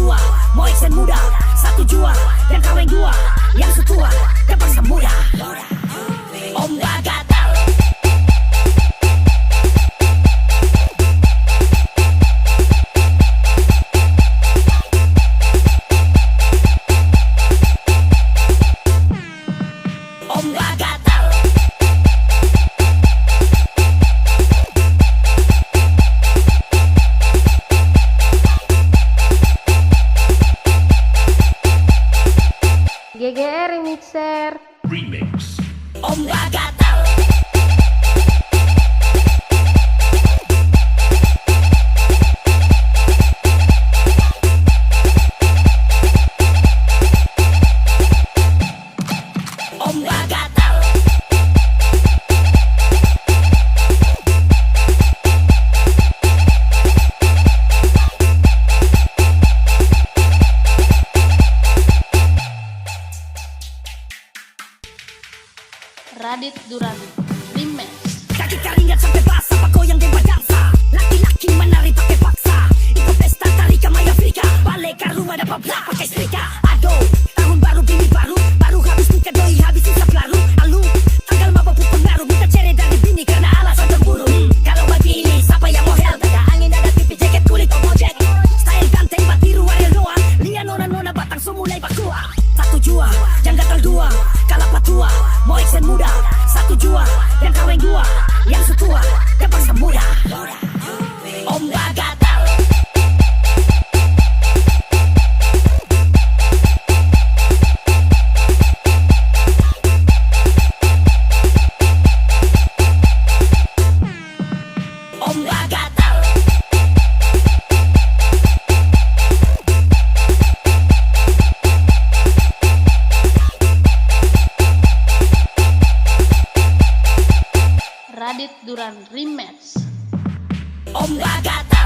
dua, mau extend muda. Satu jua, yang kawin dua, yang setua, terpaksa muda. Ombak gatal. Ombak gatal. GGR Remixer Remix. Ombak gatal. Ombak gatal. Radit Duran Remix. Kaki keringat sampai basah, pak goyang dan berdansa. Laki-laki menari pakai paksa. Ikut pesta tari kamai Afrika. Balik ke rumah dapat blak pakai setrika. Aduh, tahun baru bini baru. Baru habis nikah doi habis hisap lalu. Alu, tanggal mabuk pengaruh. Minta cerai dari bini karena alasan terburu. Kalau bagi ini siapa yang mau help? Ada angin ada pipi jaket kulit ojek. Style ganteng batiru Ariel Noah. Lihat nona-nona batang so mulai bakua. Satu jua, yang gatal dua. Kalapa tua, mau extend muda. Satu jua, yang kawin dua, yang setua, terpaksa muda. Ombak gatal. Ombak gatal. Radit Duran Remix. Ombak gatal.